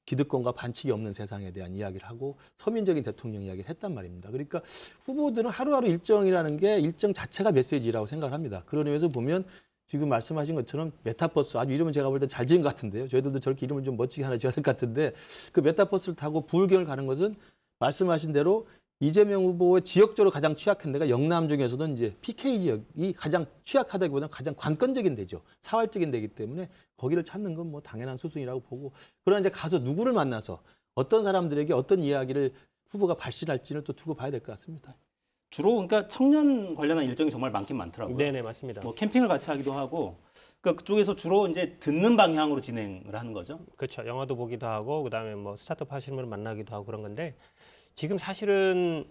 기득권과 반칙이 없는 세상에 대한 이야기를 하고 서민적인 대통령 이야기를 했단 말입니다. 그러니까 후보들은 하루하루 일정이라는 게 일정 자체가 메시지라고 생각을 합니다. 그런 의미에서 보면 지금 말씀하신 것처럼 메타버스, 아주 이름은 제가 볼 때 잘 지은 것 같은데요. 저희들도 저렇게 이름을 좀 멋지게 하나 지어야 될 것 같은데 그 메타버스를 타고 부울경을 가는 것은 말씀하신 대로 이재명 후보의 지역적으로 가장 취약한 데가 영남 중에서는 이제 PK 지역이 가장 취약하다기보다는 가장 관건적인 데죠. 사활적인 데이기 때문에 거기를 찾는 건 뭐 당연한 수순이라고 보고, 그러나 이제 가서 누구를 만나서 어떤 사람들에게 어떤 이야기를 후보가 발신할지를 또 두고 봐야 될 것 같습니다. 주로 그러니까 청년 관련한 일정이 정말 많긴 많더라고요. 네네, 맞습니다. 뭐 캠핑을 같이 하기도 하고, 그러니까 그쪽에서 주로 이제 듣는 방향으로 진행을 하는 거죠. 그렇죠. 영화도 보기도 하고 그다음에 뭐 스타트업 하시는 분을 만나기도 하고 그런 건데, 지금 사실은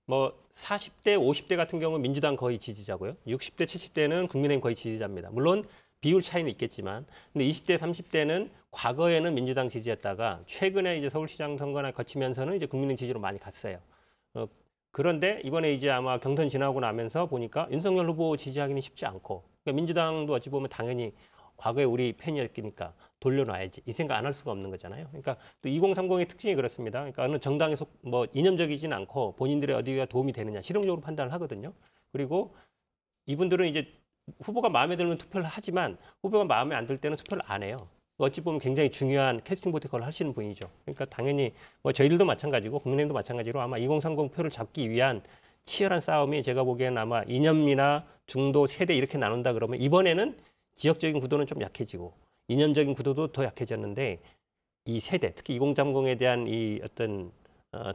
뭐 40대, 50대 같은 경우는 민주당 거의 지지자고요. 60대, 70대는 국민의힘 거의 지지자입니다. 물론 비율 차이는 있겠지만, 근데 20대, 30대는 과거에는 민주당 지지였다가 최근에 이제 서울시장 선거나 거치면서는 이제 국민의힘 지지로 많이 갔어요. 그런데 이번에 이제 아마 경선 지나고 나면서 보니까 윤석열 후보 지지하기는 쉽지 않고, 그러니까 민주당도 어찌 보면 당연히 과거에 우리 팬이었으니까 돌려놔야지 이 생각 안 할 수가 없는 거잖아요. 그러니까 또 2030의 특징이 그렇습니다. 그러니까 어느 정당에 뭐 이념적이진 않고 본인들의 어디가 도움이 되느냐 실용적으로 판단을 하거든요. 그리고 이분들은 이제 후보가 마음에 들면 투표를 하지만 후보가 마음에 안 들 때는 투표를 안 해요. 어찌 보면 굉장히 중요한 캐스팅 보트 역할을 하시는 분이죠. 그러니까 당연히 뭐 저희들도 마찬가지고 국민의힘도 마찬가지로 아마 2030 표를 잡기 위한 치열한 싸움이, 제가 보기에는 아마 이념이나 중도, 세대 이렇게 나눈다 그러면 이번에는 지역적인 구도는 좀 약해지고 이념적인 구도도 더 약해졌는데, 이 세대, 특히 2030에 대한 이 어떤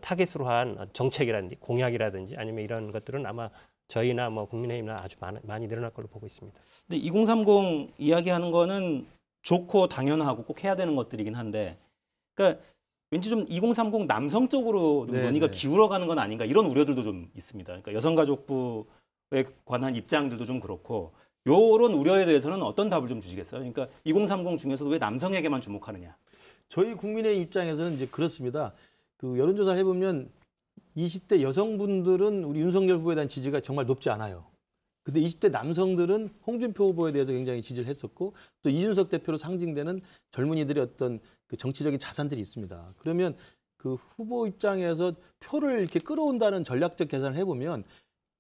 타겟으로 한 정책이라든지 공약이라든지 아니면 이런 것들은 아마 저희나 뭐 국민의힘이나 아주 많이 늘어날 걸로 보고 있습니다. 근데 2030 이야기하는 거는 좋고 당연하고 꼭 해야 되는 것들이긴 한데, 그러니까 왠지 좀 2030 남성 쪽으로 좀 네, 논의가 네. 기울어가는 건 아닌가 이런 우려들도 좀 있습니다. 그러니까 여성가족부에 관한 입장들도 좀 그렇고, 요런 우려에 대해서는 어떤 답을 좀 주시겠어요? 그러니까 2030 중에서도 왜 남성에게만 주목하느냐? 저희 국민의 입장에서는 이제 그렇습니다. 그 여론조사를 해보면 20대 여성분들은 우리 윤석열 후보에 대한 지지가 정말 높지 않아요. 근데 20대 남성들은 홍준표 후보에 대해서 굉장히 지지를 했었고, 또 이준석 대표로 상징되는 젊은이들의 어떤 그 정치적인 자산들이 있습니다. 그러면 그 후보 입장에서 표를 이렇게 끌어온다는 전략적 계산을 해보면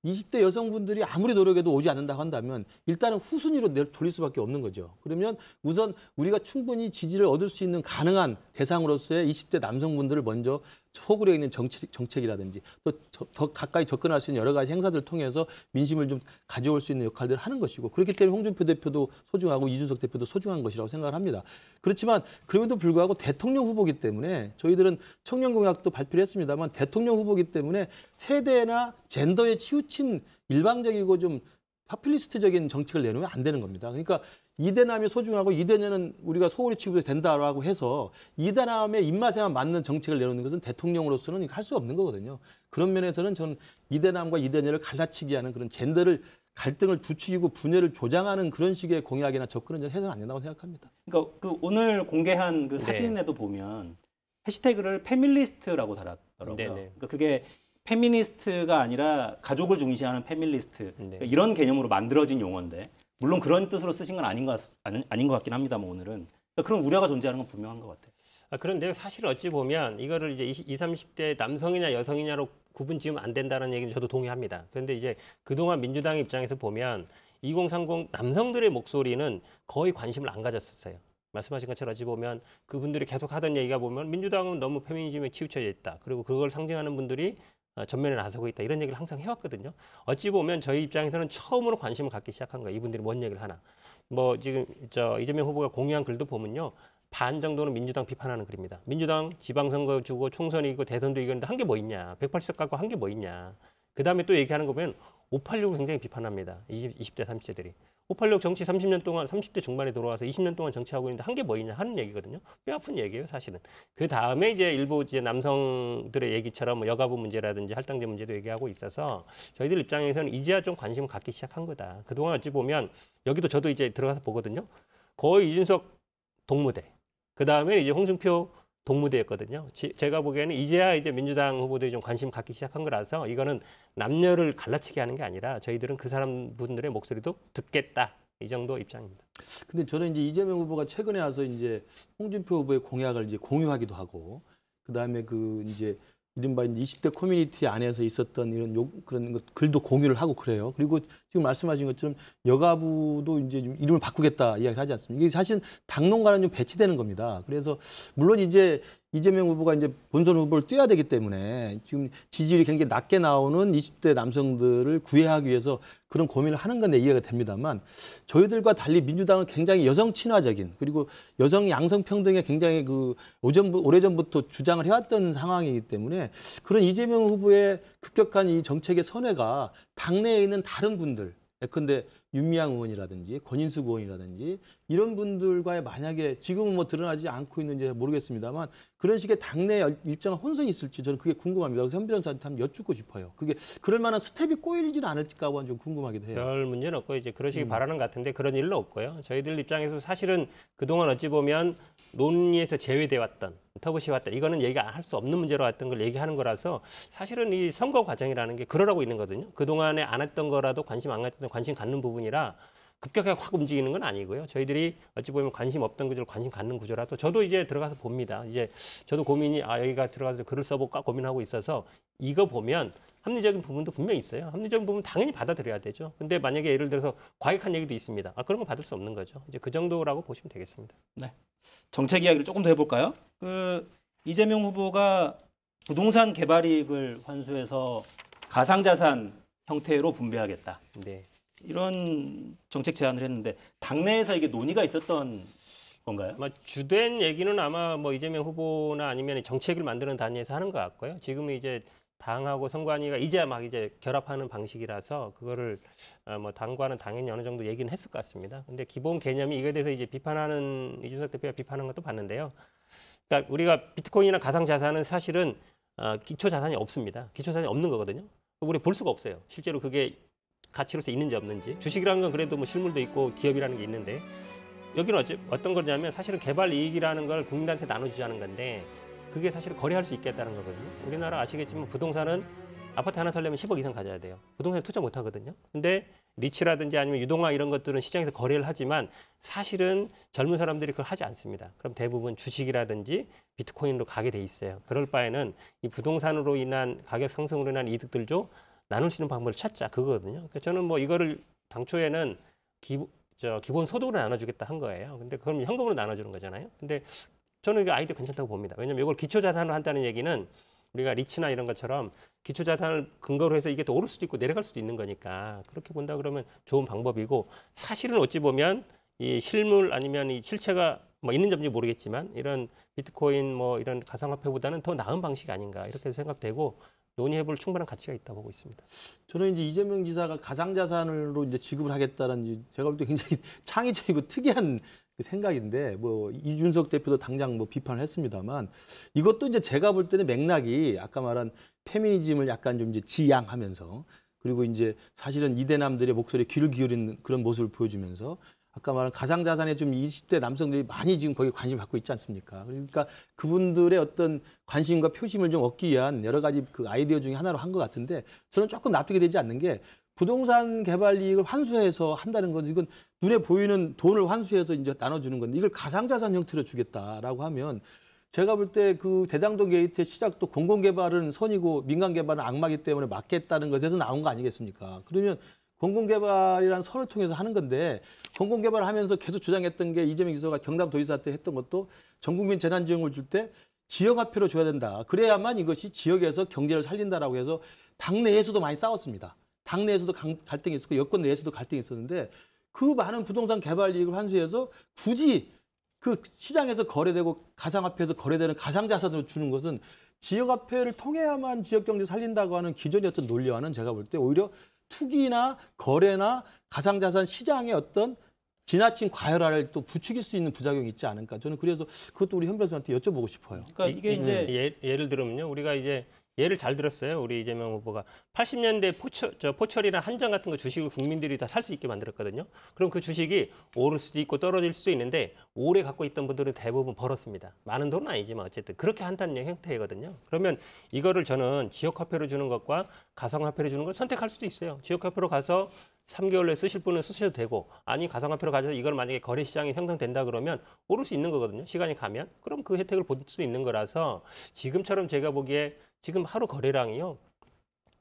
20대 여성분들이 아무리 노력해도 오지 않는다고 한다면 일단은 후순위로 돌릴 수밖에 없는 거죠. 그러면 우선 우리가 충분히 지지를 얻을 수 있는 가능한 대상으로서의 20대 남성분들을 먼저 소굴에 있는 정책이라든지 또 더 가까이 접근할 수 있는 여러 가지 행사들을 통해서 민심을 좀 가져올 수 있는 역할들을 하는 것이고, 그렇기 때문에 홍준표 대표도 소중하고 이준석 대표도 소중한 것이라고 생각을 합니다. 그렇지만 그럼에도 불구하고 대통령 후보기 때문에 저희들은 청년 공약도 발표를 했습니다만, 대통령 후보기 때문에 세대나 젠더에 치우친 일방적이고 좀 파퓰리스트적인 정책을 내놓으면 안 되는 겁니다. 그러니까 이대남이 소중하고 이대녀는 우리가 소홀히 취급해도 된다라고 해서 이대남의 입맛에만 맞는 정책을 내놓는 것은 대통령으로서는 할 수 없는 거거든요. 그런 면에서는 저는 이대남과 이대녀를 갈라치기 하는 그런 젠더를 갈등을 부추기고 분열을 조장하는 그런 식의 공약이나 접근은 저는 해서는 안 된다고 생각합니다. 그러니까 그 오늘 공개한 그 사진에도 보면 해시태그를 페밀리스트라고 달았더라고요. 네네. 그러니까 그게 페미니스트가 아니라 가족을 중시하는 페밀리스트, 네. 그러니까 이런 개념으로 만들어진 용어인데, 물론 그런 뜻으로 쓰신 건 아닌 것 같긴 합니다만 오늘은 그러니까 그런 우려가 존재하는 건 분명한 것 같아요. 그런데 사실 어찌 보면 이거를 이제 20, 30대 남성이냐 여성이냐로 구분 지으면 안 된다는 얘기는 저도 동의합니다. 그런데 이제 그동안 민주당 입장에서 보면 2030 남성들의 목소리는 거의 관심을 안 가졌었어요. 말씀하신 것처럼 어찌 보면 그분들이 계속 하던 얘기가 보면 민주당은 너무 페미니즘에 치우쳐져 있다. 그리고 그걸 상징하는 분들이 전면에 나서고 있다. 이런 얘기를 항상 해왔거든요. 어찌 보면 저희 입장에서는 처음으로 관심을 갖기 시작한 거예요. 이분들이 뭔 얘기를 하나. 뭐 지금 이재명 후보가 공유한 글도 보면요. 반 정도는 민주당 비판하는 글입니다. 민주당 지방선거 주고 총선이 이고 대선도 이겼는데 한 게 뭐 있냐. 180석 갖고 한 게 뭐 있냐. 그다음에 또 얘기하는 거 보면 586을 굉장히 비판합니다. 20대, 30대들이. 586 정치 30년 동안 30대 중반에 들어와서 20년 동안 정치하고 있는데 한 게 뭐 있냐 하는 얘기거든요. 뼈 아픈 얘기예요, 사실은. 그 다음에 이제 일부 이제 남성들의 얘기처럼 뭐 여가부 문제라든지 할당제 문제도 얘기하고 있어서 저희들 입장에서는 이제야 좀 관심을 갖기 시작한 거다. 그동안 어찌 보면 여기도 저도 이제 들어가서 보거든요. 거의 이준석 동무대. 그 다음에 이제 홍준표 동무대였거든요. 제가 보기에는 이제야 이제 민주당 후보들이 좀 관심 갖기 시작한 거라서 이거는 남녀를 갈라치게 하는 게 아니라 저희들은 그 사람 분들의 목소리도 듣겠다. 이 정도 입장입니다. 근데 저는 이제 이재명 후보가 최근에 와서 이제 홍준표 후보의 공약을 이제 공유하기도 하고, 그다음에 그 이제 이른바 이제 20대 커뮤니티 안에서 있었던 이런 그런 글도 공유를 하고 그래요. 그리고 지금 말씀하신 것처럼 여가부도 이제 좀 이름을 바꾸겠다 이야기를 하지 않습니까? 이게 사실 당론과는 좀 배치되는 겁니다. 그래서 물론 이제 이재명 후보가 이제 본선 후보를 뛰어야 되기 때문에 지금 지지율이 굉장히 낮게 나오는 20대 남성들을 구애하기 위해서 그런 고민을 하는 건데 이해가 됩니다만, 저희들과 달리 민주당은 굉장히 여성 친화적인, 그리고 여성 양성 평등에 굉장히 그 오래전부터 주장을 해왔던 상황이기 때문에 그런 이재명 후보의 급격한 이 정책의 선회가 당내에 있는 다른 분들, 예컨대 윤미향 의원이라든지 권인숙 의원이라든지 이런 분들과의 만약에 지금은 뭐 드러나지 않고 있는지 모르겠습니다만 그런 식의 당내 일정한 혼선이 있을지 저는 그게 궁금합니다. 그래서 현 변호사한테 한번 여쭙고 싶어요. 그게 그럴 만한 스텝이 꼬이지는 않을까 하고 좀 궁금하기도 해요. 별 문제는 없고 이제 그러시기 바라는 것 같은데 그런 일은 없고요. 저희들 입장에서 사실은 그동안 어찌 보면 논의에서 제외돼 왔던, 터부시 왔던, 이거는 얘기할 수 없는 문제로 왔던 걸 얘기하는 거라서 사실은 이 선거 과정이라는 게 그러라고 있는 거거든요. 그동안에 안 했던 거라도 관심 안 갖던 관심 갖는 부분이라 급격하게 확 움직이는 건 아니고요. 저희들이 어찌 보면 관심 없던 구조를 관심 갖는 구조라서 저도 이제 들어가서 봅니다. 이제 저도 고민이 여기가 들어가서 글을 써볼까 고민하고 있어서 이거 보면 합리적인 부분도 분명히 있어요. 합리적인 부분 당연히 받아들여야 되죠. 근데 만약에 예를 들어서 과격한 얘기도 있습니다. 그런 건 받을 수 없는 거죠. 이제 그 정도라고 보시면 되겠습니다. 네. 정책 이야기를 조금 더 해볼까요? 그 이재명 후보가 부동산 개발 이익을 환수해서 가상자산 형태로 분배하겠다. 네. 이런 정책 제안을 했는데 당내에서 이게 논의가 있었던 건가요? 아마 주된 얘기는 아마 뭐 이재명 후보나 아니면 정책을 만드는 단위에서 하는 것 같고요. 지금은 이제 당하고 선관위가 이제 막 이제 결합하는 방식이라서 그거를 뭐 당과는 당연히 어느 정도 얘기는 했을 것 같습니다. 근데 기본 개념이 이거에 대해서 이제 비판하는 이준석 대표가 비판하는 것도 봤는데요. 그러니까 우리가 비트코인이나 가상자산은 사실은 기초 자산이 없습니다. 기초 자산이 없는 거거든요. 우리 볼 수가 없어요. 실제로 그게 가치로서 있는지 없는지. 주식이라는 건 그래도 뭐 실물도 있고 기업이라는 게 있는데 여기는 어떤 거냐면 사실은 개발 이익이라는 걸 국민한테 나눠주자는 건데 그게 사실 거래할 수 있겠다는 거거든요. 우리나라 아시겠지만 부동산은 아파트 하나 살려면 10억 이상 가져야 돼요. 부동산에 투자 못 하거든요. 근데 리츠라든지 아니면 유동화 이런 것들은 시장에서 거래를 하지만 사실은 젊은 사람들이 그걸 하지 않습니다. 그럼 대부분 주식이라든지 비트코인으로 가게 돼 있어요. 그럴 바에는 이 부동산으로 인한 가격 상승으로 인한 이득들도 나눌 수 있는 방법을 찾자 그거거든요. 그러니까 저는 뭐 이거를 당초에는 기본 소득으로 나눠주겠다 한 거예요. 근데 그럼 현금으로 나눠주는 거잖아요. 근데 저는 이 아이디어 괜찮다고 봅니다. 왜냐하면 이걸 기초자산으로 한다는 얘기는 우리가 리츠나 이런 것처럼 기초자산을 근거로 해서 이게 또 오를 수도 있고 내려갈 수도 있는 거니까 그렇게 본다 그러면 좋은 방법이고 사실은 어찌 보면 이 실물 아니면 이 실체가 뭐 있는 점인지 모르겠지만 이런 비트코인 뭐 이런 가상화폐보다는 더 나은 방식이 아닌가 이렇게 생각되고 논의해볼 충분한 가치가 있다고 보고 있습니다. 저는 이제 이재명 지사가 가상자산으로 이제 지급을 하겠다는 제가 볼 때 굉장히 창의적이고 특이한 생각인데 뭐 이준석 대표도 당장 뭐 비판을 했습니다만 이것도 이제 제가 볼 때는 맥락이 아까 말한 페미니즘을 약간 좀 이제 지양하면서 그리고 이제 사실은 이대남들의 목소리에 귀를 기울이는 그런 모습을 보여주면서 아까 말한 가상자산에 좀 20대 남성들이 많이 지금 거기에 관심을 갖고 있지 않습니까? 그러니까 그분들의 어떤 관심과 표심을 좀 얻기 위한 여러 가지 그 아이디어 중에 하나로 한 것 같은데 저는 조금 납득이 되지 않는 게 부동산 개발 이익을 환수해서 한다는 건 이건 눈에 보이는 돈을 환수해서 이제 나눠주는 건데 이걸 가상자산 형태로 주겠다라고 하면 제가 볼 때 그 대장동 게이트의 시작도 공공개발은 선이고 민간개발은 악마기 때문에 막겠다는 것에서 나온 거 아니겠습니까? 그러면 공공개발이라는 선을 통해서 하는 건데 공공개발을 하면서 계속 주장했던 게 이재명 지사가 경남도지사 때 했던 것도 전국민 재난지원금을 줄 때 지역화폐로 줘야 된다. 그래야만 이것이 지역에서 경제를 살린다라고 해서 당내에서도 많이 싸웠습니다. 당내에서도 갈등이 있었고 여권 내에서도 갈등이 있었는데 그 많은 부동산 개발 이익을 환수해서 굳이 그 시장에서 거래되고 가상화폐에서 거래되는 가상자산으로 주는 것은 지역화폐를 통해야만 지역경제 살린다고 하는 기존의 어떤 논리와는 제가 볼 때 오히려 투기나 거래나 가상자산 시장의 어떤 지나친 과열화를 또 부추길 수 있는 부작용이 있지 않을까. 저는 그래서 그것도 우리 현 변호사한테 여쭤보고 싶어요. 그러니까 이게 이제 예를 들면요. 우리가 이제 예를 잘 들었어요. 우리 이재명 후보가 80년대 포철이나 한정 같은 거 주식을 국민들이 다 살 수 있게 만들었거든요. 그럼 그 주식이 오를 수도 있고 떨어질 수도 있는데 오래 갖고 있던 분들은 대부분 벌었습니다. 많은 돈은 아니지만 어쨌든 그렇게 한다는 형태거든요. 그러면 이거를 저는 지역화폐로 주는 것과 가상화폐로 주는 걸 선택할 수도 있어요. 지역화폐로 가서 3개월 내에 쓰실 분은 쓰셔도 되고 아니 가상화폐로 가져서 이걸 만약에 거래 시장이 형성된다 그러면 오를 수 있는 거거든요. 시간이 가면. 그럼 그 혜택을 볼 수 있는 거라서 지금처럼 제가 보기에 지금 하루 거래량이요.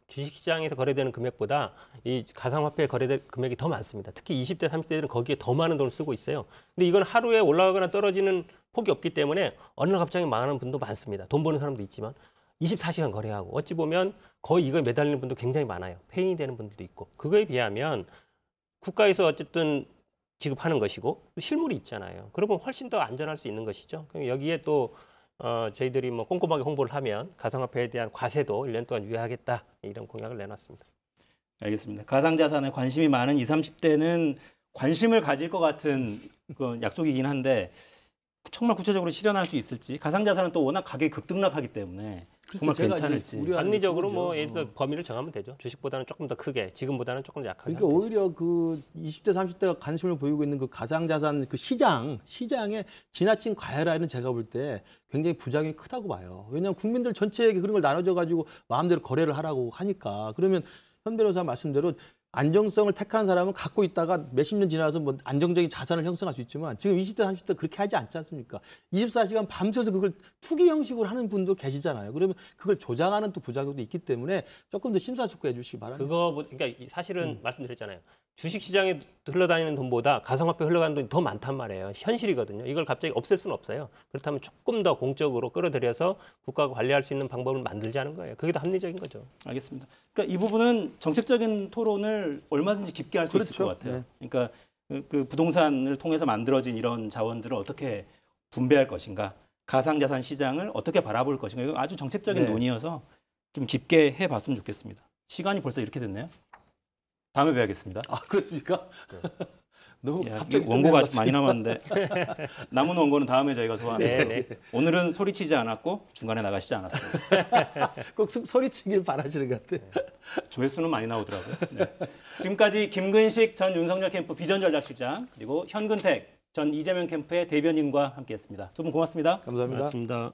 주식시장에서 거래되는 금액보다 이 가상화폐 거래될 금액이 더 많습니다. 특히 20대, 30대들은 거기에 더 많은 돈을 쓰고 있어요. 근데 이건 하루에 올라가거나 떨어지는 폭이 없기 때문에 어느 날 갑자기 망하는 분도 많습니다. 돈 버는 사람도 있지만 24시간 거래하고 어찌 보면 거의 이거에 매달리는 분도 굉장히 많아요. 폐인이 되는 분들도 있고 그거에 비하면 국가에서 어쨌든 지급하는 것이고 실물이 있잖아요. 그러면 훨씬 더 안전할 수 있는 것이죠. 그럼 여기에 또 저희들이 뭐 꼼꼼하게 홍보를 하면 가상화폐에 대한 과세도 1년 동안 유예하겠다 이런 공약을 내놨습니다. 알겠습니다. 가상자산에 관심이 많은 20, 30대는 관심을 가질 것 같은 그 약속이긴 한데 정말 구체적으로 실현할 수 있을지 가상자산은 또 워낙 가격이 급등락하기 때문에 정말 제가 괜찮을지. 이제 우려하는 합리적으로 그거죠. 뭐 예를 들어 범위를 정하면 되죠. 주식보다는 조금 더 크게, 지금보다는 조금 더 약하게. 그러니까 하면 되죠. 오히려 그 20대, 30대가 관심을 보이고 있는 그 가상자산 그 시장에 지나친 과열화는 제가 볼 때 굉장히 부작용이 크다고 봐요. 왜냐하면 국민들 전체에게 그런 걸 나눠줘 가지고 마음대로 거래를 하라고 하니까. 그러면 현 변호사 말씀대로 안정성을 택한 사람은 갖고 있다가 몇십 년 지나서 뭐 안정적인 자산을 형성할 수 있지만 지금 20대, 30대 그렇게 하지 않지 않습니까? 24시간 밤새서 그걸 투기 형식으로 하는 분도 계시잖아요. 그러면 그걸 조장하는 또 부작용도 있기 때문에 조금 더 심사숙고해 주시기 바랍니다. 그러니까 사실은 말씀드렸잖아요. 주식시장에 흘러다니는 돈보다 가상화폐 흘러가는 돈이 더 많단 말이에요. 현실이거든요. 이걸 갑자기 없앨 수는 없어요. 그렇다면 조금 더 공적으로 끌어들여서 국가가 관리할 수 있는 방법을 만들자는 거예요. 그게 더 합리적인 거죠. 알겠습니다. 그러니까 이 부분은 정책적인 토론을 얼마든지 깊게 할 수 있을 그렇죠. 것 같아요. 네. 그러니까 그 부동산을 통해서 만들어진 이런 자원들을 어떻게 분배할 것인가, 가상자산 시장을 어떻게 바라볼 것인가, 이거 아주 정책적인 네. 논의여서 좀 깊게 해봤으면 좋겠습니다. 시간이 벌써 이렇게 됐네요. 다음에 뵈야겠습니다. 아, 그렇습니까? 너무 야, 갑자기 원고가 아직 많이 남았는데 남은 원고는 다음에 저희가 소화합니다. 네. 오늘은 소리치지 않았고 중간에 나가시지 않았습니다. 꼭 소리치길 바라시는 것 같아요. 조회수는 많이 나오더라고요. 네. 지금까지 김근식 전 윤석열 캠프 비전전략실장 그리고 현근택 전 이재명 캠프의 대변인과 함께했습니다. 두 분 고맙습니다. 감사합니다. 맞습니다.